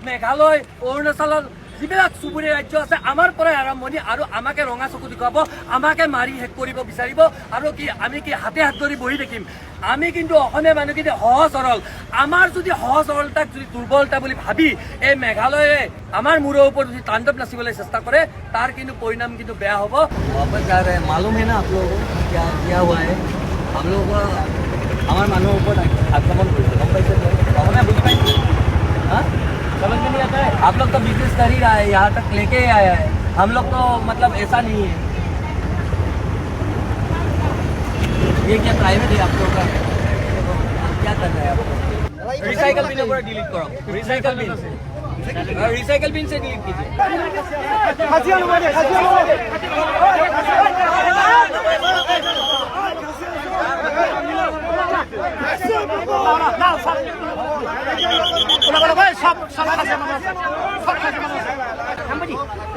মেঘালয় অৰুণাচলৰ যিবিলাক চুবুৰীয়া ৰাজ্য আছে আমাৰ পৰাই আৰম্ভণি আৰু আমাকে ৰঙা চকু দেখুৱাব, আমাকে মাৰি শেষ কৰিব বিচাৰিব আৰু কি আমি কি হাতে হাত ধৰি বহি থাকিম। আমি কিন্তু অসমীয়া মানুহখিনি সহজ সৰল। আমাৰ যদি সহজ সৰলতাক যদি দুৰ্বলতা বুলি ভাবি এই মেঘালয়ে আমাৰ মূৰৰ ওপৰত যদি তাণ্ডৱ নাচিবলৈ চেষ্টা কৰে তাৰ কিন্তু পৰিণাম কিন্তু বেয়া হ'ব। वापस जा रहे हैं, मालूम है ना आप लोगों को क्या किया हुआ है। हम लोग हमारे मानव ऊपर आक्रमण हम पैसे हमने बुझ पाई। हाँ समझ में नहीं आता है। आप लोग तो बिजनेस कर ही रहा है, यहाँ तक लेके आया है। हम लोग तो मतलब ऐसा नहीं है। ये क्या प्राइवेट है आप लोग का, क्या कर रहे हैं आप लोग? रिसाइकल बिन पूरा डिलीट करो, रिसाइकल बिन से डिलीट कीजिए।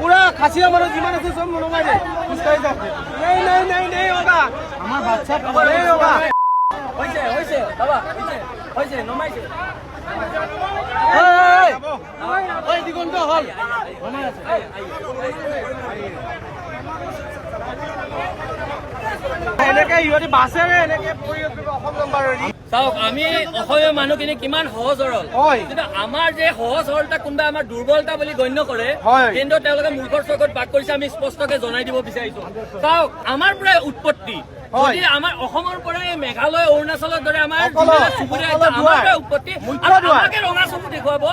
पूरा खासिया मानो जीवन से सब मनोगा दे उसका ही नहीं होगा हमारा बादशाह नहीं होगा হৈছে বাবা হৈছে নমাইছে ওই দিগন্ত হল এনেকে ইহতি বাছেৰে এনেকে অসম নম্বৰ চাওক আমি অসমীয়া মানুহখিনি কিমান সহজ সৰল, কিন্তু আমাৰ যে সহজ সৰলতা কোনোবা আমাৰ দুৰ্বলতা বুলি গণ্য কৰে, কিন্তু তেওঁলোকে মূৰ্খৰ চকুত বাস কৰিছে। আমি স্পষ্টকে জনাই দিব বিচাৰিছো। চাওক আমাৰ পৰাই উৎপত্তি, যদি আমাৰ অসমৰ পৰাই মেঘালয় অৰুণাচলৰ দৰে আমাৰ চুবুৰীয়া আমাৰ পৰাই উৎপত্তি, আমাকে ৰঙা চকু দেখুৱাব,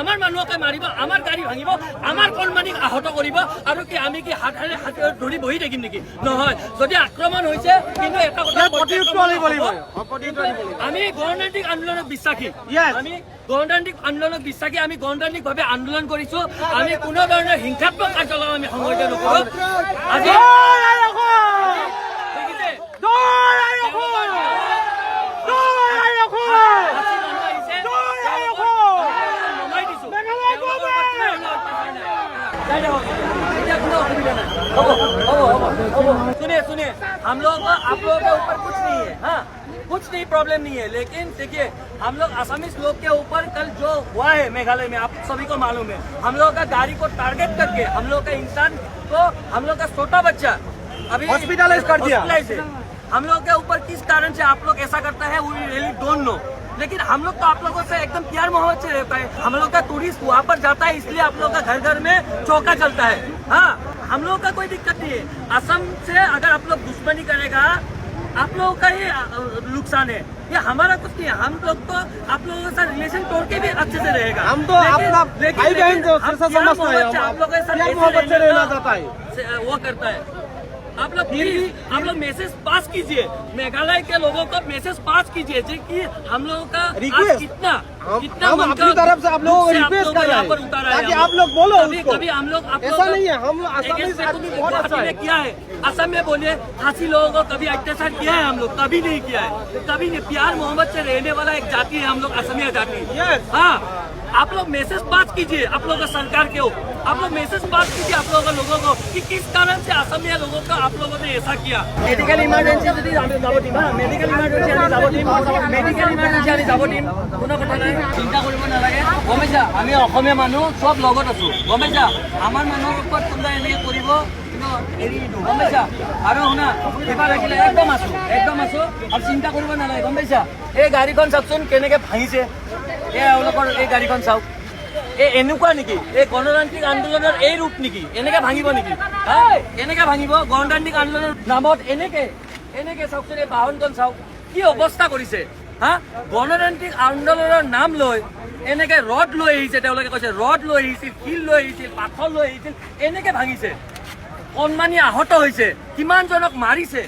আমাৰ মানুহকে মাৰিব, আমাৰ গাড়ী ভাঙিব, আমাৰ কণমানিক আহত কৰিব আৰু কি আমি কি হাতেৰে ধৰি বহি থাকিম নেকি? নহয়, যদি আক্ৰমণ হৈছে কিন্তু এটা কথা আমি গণতান্ত্ৰিক আন্দোলনক বিশ্বাসী, আমি গণতান্ত্ৰিক আন্দোলনক বিশ্বাসী, আমি গণতান্ত্ৰিকভাৱে আন্দোলন কৰিছো। আমি কোনো ধৰণৰ হিংসাত্মক কাৰ্যকলাপ আমি সংঘটিত নকৰো। আজি सुनिए हम लोग आप लोगों के ऊपर कुछ नहीं है, हाँ कुछ नहीं, प्रॉब्लम नहीं है। लेकिन देखिए हम लोग असमीज लोग के ऊपर कल जो हुआ है मेघालय में, आप सभी को मालूम है, हम लोग का गाड़ी को टारगेट करके हम लोग का इंसान को, हम लोग का छोटा बच्चा अभी हॉस्पिटलाइज कर दिया। हम लोग के ऊपर किस कारण से आप लोग ऐसा करता है, वी रियली डोंट नो। लेकिन हम लोग तो आप लोगों से एकदम प्यार मोहब्बत से रहता है। हम लोग का टूरिस्ट वहाँ पर जाता है, इसलिए आप लोग का घर घर में चौका चलता है। हाँ हम लोग का कोई दिक्कत नहीं है। असम से अगर आप लोग दुश्मनी करेगा आप लोगों का ही नुकसान है, ये हमारा कुछ नहीं है। हम लोग तो आप लोगों के साथ रिलेशन तोड़ के भी अच्छे से रहेगा। हम तो अपना भाई बहन जो समझते हैं, आप लोगों के साथ मोहब्बत से रहना चाहता है, वो करता है। आप लोग प्लीज आप लोग मैसेज पास कीजिए, मेघालय के लोगों को मैसेज पास कीजिए कि हम लोगों का कितना हम अपनी तरफ से आप लोगों को रिक्वेस्ट कर रहे हैं ताकि आप लोग बोलो उसको। कभी हम लोग ऐसा नहीं है, हम असम में आदमी बहुत अच्छा है किया है। असम में बोलिए खासी लोगों को कभी अत्याचार किया है हम लोग? कभी नहीं किया है, कभी नहीं। प्यार मोहब्बत से रहने वाला एक जाति है हम लोग, असमिया जाति। हाँ आप लोग मैसेज पास कीजिए आप लोगों सरकार के, आप लोग मैसेज पास कीजिए आप लोगों को कि किस कारण से असमिया लोगों का आप लोगों ने ऐसा किया। मेडिकल इमार्जेंसी যদি আমি যাব দিম, মেডিকেল ইমাৰ্জেঞ্চি আমি যাব দিম, মেডিকেল ইমাৰ্জেঞ্চি আমি যাব দিম, কোনো কথা নাই, চিন্তা কৰিব নালাগে। গম পাইছা আমি অসমীয়া মানুহ চব লগত আছো, গম পাইছা আমাৰ মানুহৰ ওপৰত কোনোবা এনেকৈ কৰিব কিন্তু এৰি নিদিওঁ, গম পাইছা। আৰু শুনা এবাৰ ৰাখিলে একদম আছো আৰু চিন্তা কৰিব নালাগে, গম পাইছা। এই গাড়ীখন চাওকচোন কেনেকৈ ভাঙিছে, এওঁলোকৰ এই গাড়ীখন চাওক, এনেকুৱা নেকি এই গণতান্ত্ৰিক আন্দোলনৰ এই ৰূপ নেকি? এনেকে ভাঙিব নেকি? এনেকে ভাঙিব গণতান্ত্ৰিক আন্দোলনৰ নামত? এনেকে চাওকচোন এই বাহনখন চাওক কি অৱস্থা কৰিছে। হা গণতান্ত্ৰিক আন্দোলনৰ নাম লৈ এনেকে ৰড লৈ আহিছে, তেওঁলোকে কৈছে ৰড লৈ আহিছিল, শিল লৈ আহিছিল, পাথৰ লৈ আহিছিল, এনেকে ভাঙিছে। কণমানি আহত হৈছে, কিমানজনক মাৰিছে।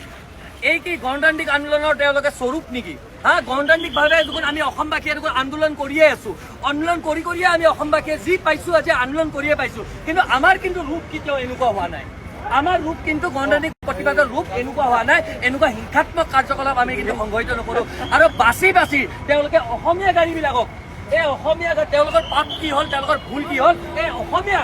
এই কি গণতান্ত্ৰিক আন্দোলনৰ তেওঁলোকে স্বৰূপ নেকি? হ্যাঁ গণতান্ত্ৰিকভাৱে দেখোন আমি অসমবাসীয়ে দেখোন আন্দোলন কৰিয়ে আছো, আন্দোলন কৰিয়ে আমি অসমবাসীয়ে যি পাইছো আজি আন্দোলন কৰিয়ে পাইছো, কিন্তু আমাৰ কিন্তু ৰূপ কেতিয়াও এনেকুৱা হোৱা নাই। আমাৰ ৰূপ কিন্তু গণতান্ত্ৰিক প্ৰতিবাদৰ ৰূপ এনেকুৱা হোৱা নাই। এনেকুৱা হিংসাত্মক কাৰ্যকলাপ আমি কিন্তু সংঘটিত নকৰো। আৰু বাছি তেওঁলোকে অসমীয়া গাড়ীবিলাকক, এই অসমীয়া তেওঁলোকৰ পাপ কি হ'ল, তেওঁলোকৰ ভুল কি হ'ল, এই অসমীয়া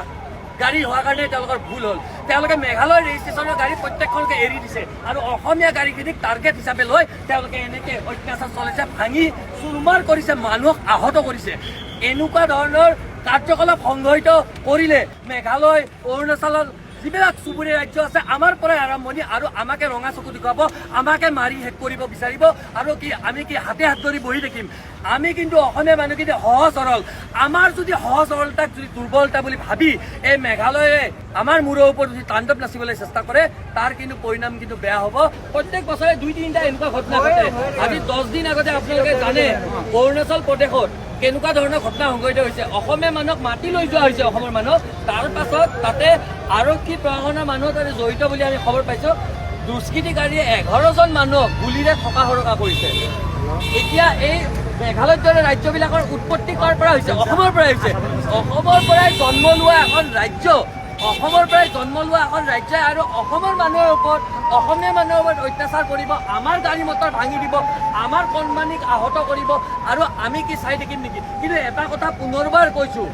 গাড়ী হোৱাৰ কাৰণে তেওঁলোকৰ ভুল হ'ল। তেওঁলোকে মেঘালয় ৰেজিষ্ট্ৰেশ্যনৰ গাড়ী প্ৰত্যেকখনকে এৰি দিছে আৰু অসমীয়া গাড়ীখিনিক টাৰ্গেট হিচাপে লৈ তেওঁলোকে এনেকে অত্যাচাৰ চলাইছে, ভাঙি চুৰমাৰ কৰিছে, মানুহক আহত কৰিছে। এনেকুৱা ধৰণৰ কাৰ্যকলাপ সংঘটিত কৰিলে মেঘালয় অৰুণাচলৰ যিবিলাক চুবুৰীয়া ৰাজ্য আছে আমাৰ পৰাই আৰম্ভণি আৰু আমাকে ৰঙা চকু দেখুৱাব, আমাকে মাৰি শেষ কৰিব বিচাৰিব আৰু কি আমি কি হাতে হাত ধৰি বহি থাকিম? আমি কিন্তু অসমীয়া মানুহখিনি সহজ সৰল। আমাৰ যদি সহজ সৰলতাক যদি দুৰ্বলতা বুলি ভাবি এই মেঘালয়ে আমাৰ মূৰৰ ওপৰত যদি তাণ্ডৱ নাচিবলৈ চেষ্টা কৰে তাৰ কিন্তু পৰিণাম কিন্তু বেয়া হ'ব। প্ৰত্যেক বছৰে 2-3টা এনেকুৱা ঘটনা ঘটে। আজি 10 দিন আগতে আপোনালোকে জানে অৰুণাচল প্ৰদেশত কেনেকুৱা ধৰণৰ ঘটনা সংঘটিত হৈছে। অসমীয়া মানুহক মাতি লৈ যোৱা হৈছে, অসমৰ মানুহ। তাৰ পাছত তাতে আৰক্ষী প্ৰশাসনৰ মানুহ তাতে জড়িত বুলি আমি খবৰ পাইছোঁ। দুষ্কৃতিকাৰীয়ে 11জন মানুহক গুলীৰে থকা সৰকা কৰিছে। এতিয়া এই মেঘালয়ৰ দৰে ৰাজ্যবিলাকৰ উৎপত্তি কৰ পৰা হৈছে? অসমৰ পৰাই হৈছে। অসমৰ পৰাই জন্ম লোৱা এখন ৰাজ্য, অসমৰ পৰাই জন্ম লোৱা এখন ৰাজ্যই আৰু অসমৰ মানুহৰ ওপৰত অসমীয়া মানুহৰ ওপৰত অত্যাচাৰ কৰিব, আমাৰ গাড়ী মটৰ ভাঙি দিব, আমাৰ কণমানিক আহত কৰিব আৰু আমি কি চাই থাকিম নেকি? কিন্তু এটা কথা পুনৰবাৰ কৈছোঁ,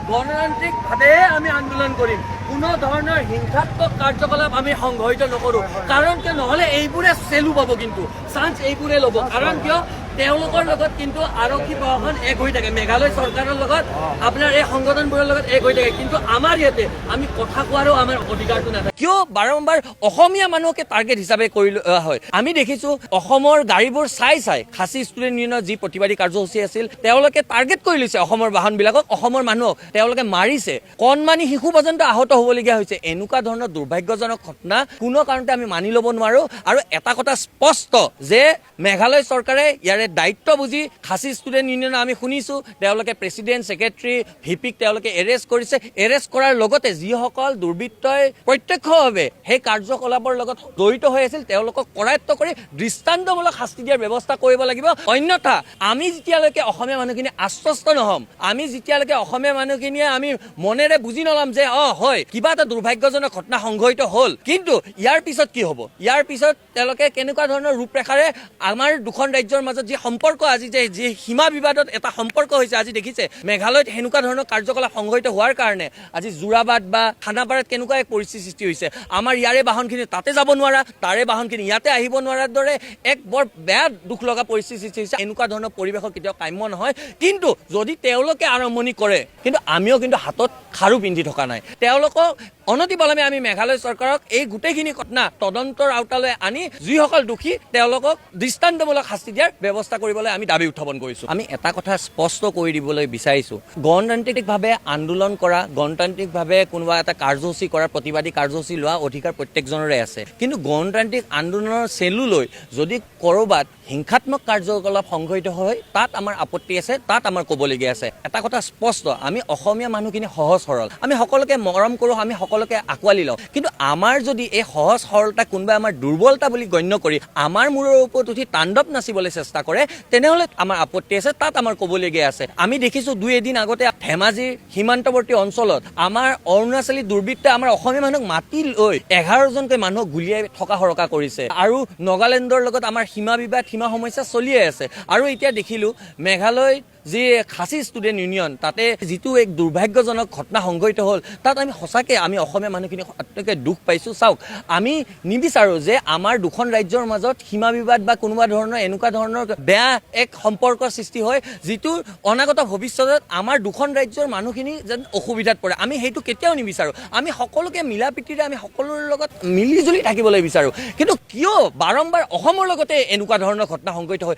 গণতান্ত্ৰিকভাৱে আমি আন্দোলন কৰিম। কোনো ধৰণৰ হিংসাত্মক কাৰ্যকলাপ আমি সংঘটিত নকৰোঁ। কাৰণ কিয়? নহ'লে এইবোৰে চেলু পাব, কিন্তু চান্স এইবোৰে ল'ব। কাৰণ কিয়? তেওঁলোকৰ লগত কিন্তু আৰক্ষী প্ৰশাসন এক হৈ থাকে, মেঘালয় চৰকাৰৰ লগত আপোনাৰ এই সংগঠনবোৰৰ লগত এক হৈ থাকে। কিন্তু আমাৰ ইয়াতে আমি কথা কোৱাৰো আমাৰ অধিকাৰটো নাথাকে। কিয় বাৰম্বাৰ অসমীয়া মানুহকে টাৰ্গেট হিচাপে কৰি লোৱা হয়? আমি দেখিছোঁ অসমৰ গাড়ীবোৰ চাই খাচী ষ্টুডেণ্ট ইউনিয়নৰ যি প্ৰতিবাদী কাৰ্যসূচী আছিল তেওঁলোকে টাৰ্গেট কৰি লৈছে অসমৰ বাহনবিলাকক, অসমৰ মানুহক তেওঁলোকে মাৰিছে, কণমানি শিশু পৰ্যন্ত আহত হ'বলগীয়া হৈছে। এনেকুৱা ধৰণৰ দুৰ্ভাগ্যজনক ঘটনা কোনো কাৰণতে আমি মানি ল'ব নোৱাৰোঁ। আৰু এটা কথা স্পষ্ট যে মেঘালয় চৰকাৰে ইয়াৰে দায়িত্ব বুজি খাচী ষ্টুডেণ্ট ইউনিয়ন আমি শুনিছোঁ তেওঁলোকে প্ৰেচিডেণ্ট, ছেক্ৰেটাৰী, ভিপিক তেওঁলোকে এৰেষ্ট কৰিছে। এৰেষ্ট কৰাৰ লগতে যিসকল দুৰ্বৃত্তই প্ৰত্যক্ষভাৱে সেই কাৰ্যকলাপৰ লগত জড়িত হৈ আছিল তেওঁলোকক কৰায়ত্ব কৰি দৃষ্টান্তমূলক শাস্তি দিয়াৰ ব্যৱস্থা কৰিব লাগিব। অন্যথা আমি যেতিয়ালৈকে অসমীয়া মানুহখিনি আশ্বস্ত নহ'ম, আমি যেতিয়ালৈকে অসমীয়া মানুহখিনিয়ে আমি মনেৰে বুজি নল'ম যে হয় কিবা এটা দুৰ্ভাগ্যজনক ঘটনা সংঘটিত হ'ল, কিন্তু ইয়াৰ পিছত কি হ'ব? ইয়াৰ পিছত তেওঁলোকে কেনেকুৱা ধৰণৰ ৰূপৰেখাৰে আমাৰ দুখন ৰাজ্যৰ মাজত যি সম্পৰ্ক আজি যে যি সীমা বিবাদত এটা সম্পৰ্ক হৈছে, আজি দেখিছে মেঘালয়ত সেনেকুৱা ধৰণৰ কাৰ্যকলাপ সংঘটিত হোৱাৰ কাৰণে আজি যোৰাবাট বা খানাপাৰাত কেনেকুৱা এক পৰিস্থিতি সৃষ্টি হৈছে। আমাৰ ইয়াৰে বাহনখিনি তাতে যাব নোৱাৰা, তাৰে বাহনখিনি ইয়াতে আহিব নোৱাৰাৰ দৰে এক বৰ বেয়া দুখ লগা পৰিস্থিতি সৃষ্টি হৈছে। এনেকুৱা ধৰণৰ পৰিৱেশৰ কেতিয়াও কাম্য নহয়। কিন্তু যদি তেওঁলোকে আৰম্ভণি কৰে, কিন্তু আমিও কিন্তু হাতত খাৰু পিন্ধি থকা নাই। তেওঁলোকক অনতিপলমে আমি মেঘালয় চৰকাৰক এই গোটেইখিনি ঘটনা তদন্তৰ আওতালৈ আনি যিসকল দোষী তেওঁলোকক দৃষ্টান্তমূলক শাস্তি দিয়াৰ ব্যৱস্থা কৰিবলৈ আমি দাবী উত্থাপন কৰিছোঁ। আমি এটা কথা স্পষ্ট কৰি দিবলৈ বিচাৰিছোঁ, গণতান্ত্ৰিকভাৱে আন্দোলন কৰা, গণতান্ত্ৰিকভাৱে কোনোবা এটা কাৰ্যসূচী কৰা, প্ৰতিবাদী কাৰ্যসূচী লোৱা অধিকাৰ প্ৰত্যেকজনৰে আছে। কিন্তু গণতান্ত্ৰিক আন্দোলনৰ চেলু লৈ যদি ক'ৰবাত হিংসাত্মক কাৰ্যকলাপ সংঘটিত হয় তাত আমাৰ আপত্তি আছে, তাত আমাৰ ক'বলগীয়া আছে। এটা কথা স্পষ্ট, আমি অসমীয়া মানুহখিনি সহজ সৰল, আমি সকলোকে মৰম কৰোঁ, আমি সকলোকে আঁকোৱালি লওঁ। কিন্তু আমাৰ যদি এই সহজ সৰলতা কোনোবাই আমাৰ দুৰ্বলতা বুলি গণ্য কৰি আমাৰ মূৰৰ ওপৰত উঠি তাণ্ডৱ নাচিবলৈ চেষ্টা কৰে তেনেহ'লে আমাৰ আপত্তি আছে, তাত আমাৰ ক'বলগীয়া আছে। আমি দেখিছোঁ 2 এদিন আগতে ধেমাজিৰ সীমান্তৱৰ্তী অঞ্চলত আমাৰ অৰুণাচলী দুৰ্বৃত্তই আমাৰ অসমীয়া মানুহক মাতি লৈ 11জনকৈ মানুহক গুলিয়াই থকা সৰকা কৰিছে। আৰু নাগালেণ্ডৰ লগত আমাৰ সীমা বিবাদ, সীমা সমস্যা চলিয়ে আছে। আৰু এতিয়া দেখিলোঁ মেঘালয় যি খাচী ষ্টুডেণ্ট ইউনিয়ন তাতে যিটো এক দুৰ্ভাগ্যজনক ঘটনা সংঘটিত হ'ল, তাত আমি সঁচাকৈ আমি অসমীয়া মানুহখিনি সত্যকে দুখ পাইছোঁ। চাওক, আমি নিবিচাৰোঁ যে আমাৰ দুখন ৰাজ্যৰ মাজত সীমা বিবাদ বা কোনোবা ধৰণৰ এনেকুৱা ধৰণৰ বেয়া এক সম্পৰ্কৰ সৃষ্টি হয় যিটো অনাগত ভৱিষ্যতত আমাৰ দুখন ৰাজ্যৰ মানুহখিনি যেন অসুবিধাত পৰে। আমি সেইটো কেতিয়াও নিবিচাৰোঁ। আমি সকলোকে মিলা প্ৰীতিৰে আমি সকলোৰে লগত মিলি জুলি থাকিবলৈ বিচাৰোঁ। কিন্তু কিয় বাৰম্বাৰ অসমৰ লগতে এনেকুৱা ধৰণৰ ঘটনা সংঘটিত হয়?